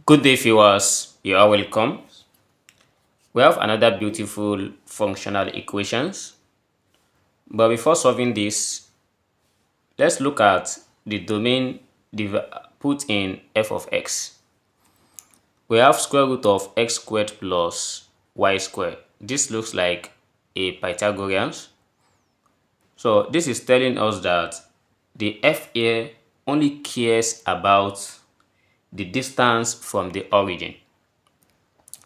Good day, viewers. You are welcome. We have another beautiful functional equations. But before solving this, let's look at the domain put in f of x. We have square root of x squared plus y squared. This looks like a Pythagorean. So this is telling us that the f here only cares about the distance from the origin.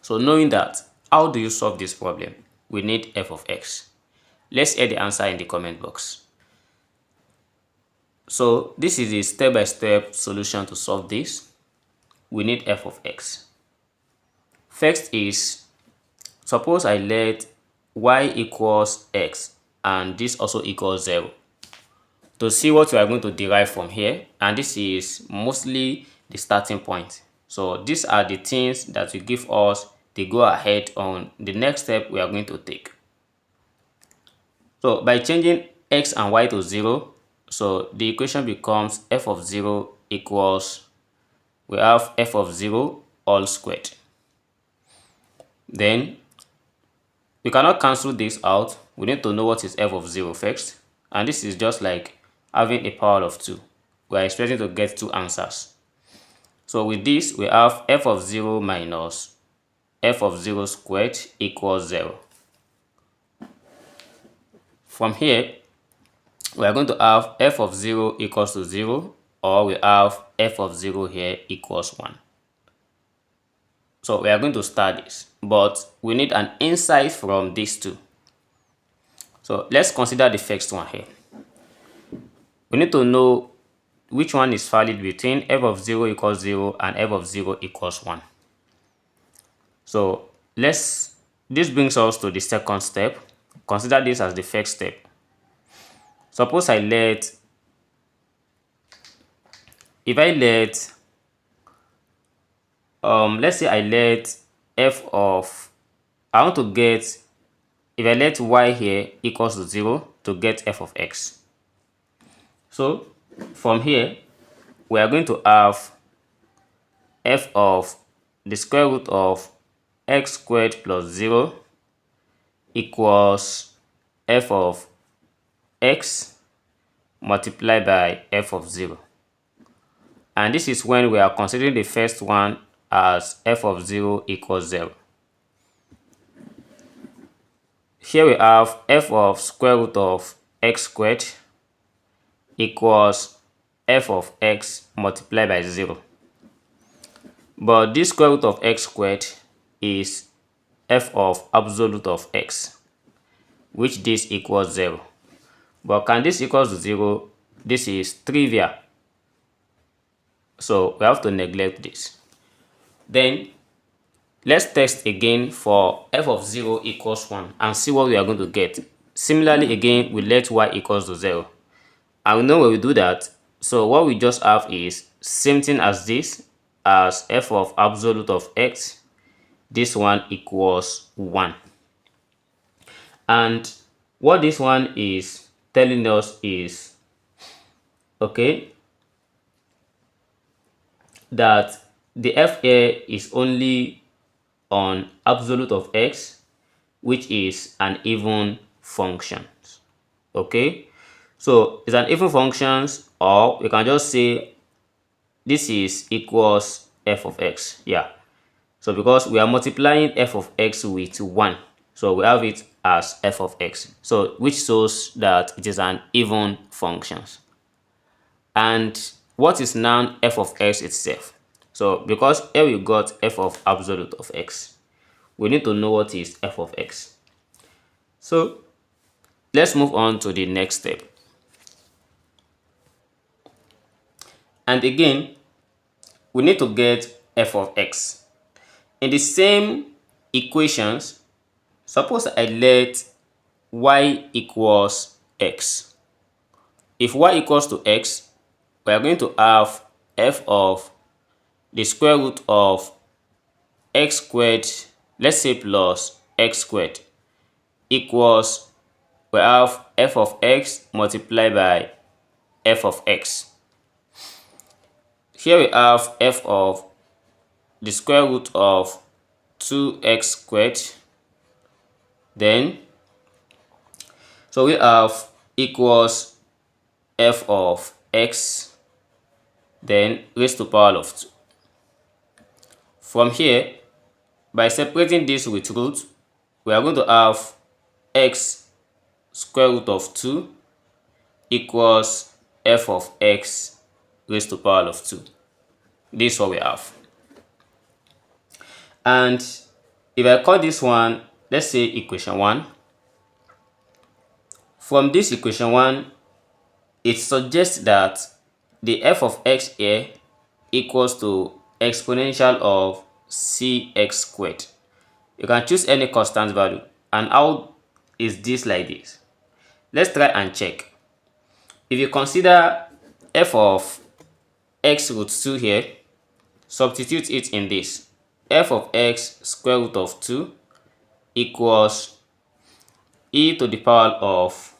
So knowing that, how do you solve this problem? We need f of x. Let's hear the answer in the comment box. So this is a step-by-step solution to solve this. We need f of x. First is, suppose I let y equals x and this also equals 0. To see what we are going to derive from here, and this is mostly the starting point. So these are the things that will give us the go ahead on the next step we are going to take. So by changing x and y to 0, so the equation becomes f of 0 equals, we have f of 0 all squared. Then we cannot cancel this out. We need to know what is f of 0 first. And this is just like having a power of 2. We are expecting to get 2 answers. So with this, we have f of 0 minus f of 0 squared equals 0. From here, we are going to have f of 0 equals to 0, or we have f of 0 here equals 1. So we are going to start this, but we need an insight from these two. So let's consider the first one here. We need to know which one is valid between f of 0 equals 0 and f of 0 equals 1. So this brings us to the second step. Consider this as the first step. Suppose let's say I let I want to get, if I let y here equals to 0 to get f of x. So from here, we are going to have f of the square root of x squared plus 0 equals f of x multiplied by f of 0. And this is when we are considering the first one as f of 0 equals 0. Here we have f of square root of x squared equals f of x multiplied by 0. But this square root of x squared is f of absolute of x, which this equals 0. But can this equals to 0? This is trivial. So we have to neglect this. Then let's test again for f of 0 equals 1 and see what we are going to get. Similarly, again, we let y equals to 0. And we know when we do that, so what we just have is same thing as this, as f of absolute of x. This one equals 1. And what this one is telling us is, okay, that the f here is only on absolute of x, which is an even function. Okay, so it's an even function, or we can just say this is equals f of x. Yeah, so because we are multiplying f of x with 1, so we have it as f of x, so which shows that it is an even function. And what is now f of x itself? So because here we got f of absolute of x, we need to know what is f of x. So let's move on to the next step. And again, we need to get f of x. In the same equations, suppose I let y equals x. If y equals to x, we are going to have f of the square root of x squared, let's say plus x squared, equals, we have f of x multiplied by f of x. Here we have f of the square root of 2x squared. Then so we have equals f of x, then raised to power of 2. From here, by separating this with root, we are going to have x square root of 2 equals f of x raised to power of 2. This is what we have. And if I call this one, let's say equation 1, from this equation 1, it suggests that the f of x here equals to exponential of cx squared. You can choose any constant value. And how is this like this? Let's try and check. If you consider f of x root 2 here, substitute it in this. F of x square root of 2 equals e to the power of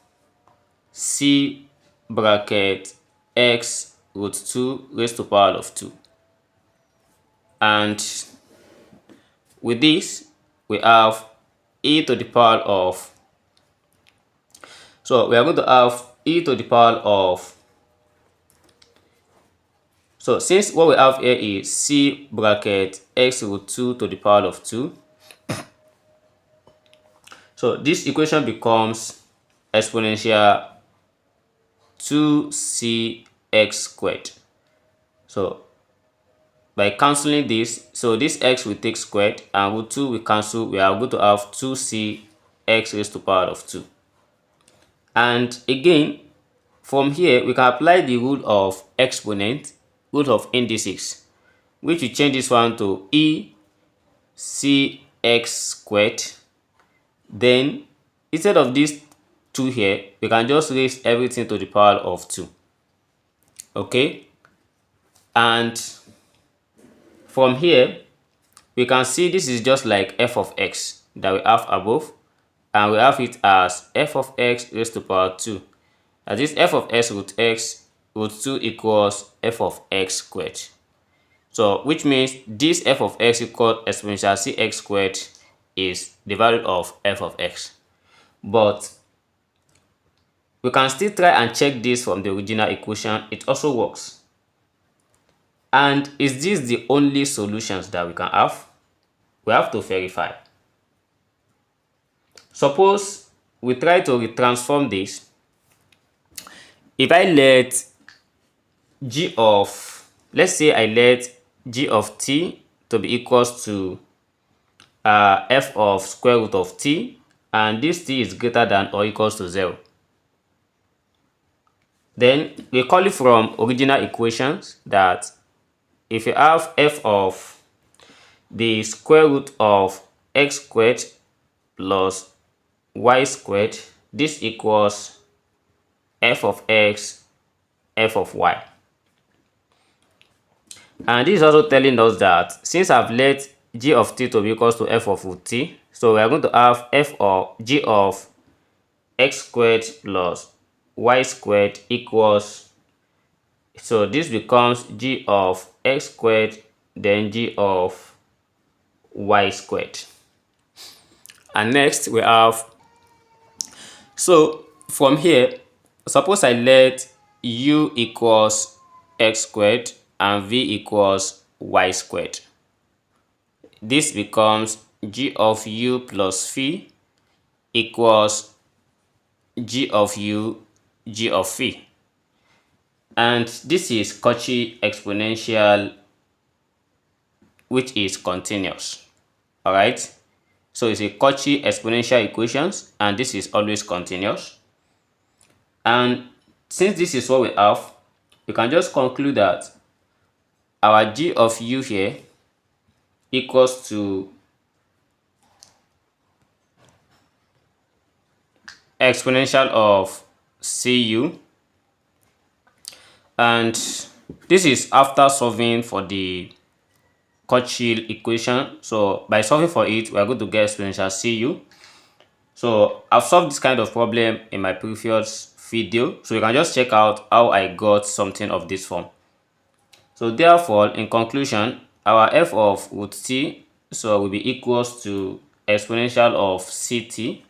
c bracket x root 2 raised to power of 2. And with this, we have e to the power of, so we are going to have e to the power of, so since what we have here is c bracket x root 2 to the power of 2, so this equation becomes exponential 2cx squared. So by cancelling this, so this x will take squared and root 2 will cancel. We are going to have 2c x raised to power of 2. And again, from here we can apply the rule of exponent, rule of indices, which will change this one to e cx squared. Then instead of this 2 here, we can just raise everything to the power of 2. Okay, and from here we can see this is just like f of x that we have above, and we have it as f of x raised to power 2. As this f of x root 2 equals f of x squared. So which means this f of x equals exponential cx squared is the value of f of x. But we can still try and check this from the original equation. It also works. And is this the only solutions that we can have? We have to verify. Suppose we try to retransform this. If I let g of, let's say I let g of t to be equals to f of square root of t, and this t is greater than or equals to 0. Then we call it from original equations that if you have f of the square root of x squared plus y squared, this equals f of x, f of y. And this is also telling us that since I've let g of t to be equals to f of root t, so we are going to have f of g of x squared plus y squared equals, so this becomes g of x squared then g of y squared. And next we have, so from here, suppose I let u equals x squared and v equals y squared. This becomes g of u plus v equals g of u, g of v. And this is Cauchy exponential, which is continuous. Alright, so it's a Cauchy exponential equations, and this is always continuous. And since this is what we have, we can just conclude that our g of u here equals to exponential of cu, and this is after solving for the Cauchy equation. So by solving for it, we are going to get exponential cu. So I've solved this kind of problem in my previous video, so you can just check out how I got something of this form. So therefore, in conclusion, our f of root t so will be equals to exponential of ct,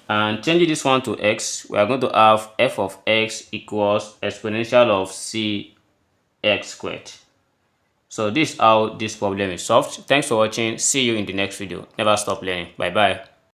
and changing this one to x, we are going to have f of x equals exponential of cx squared. So this is how this problem is solved. Thanks for watching. See you in the next video. Never stop learning. Bye bye.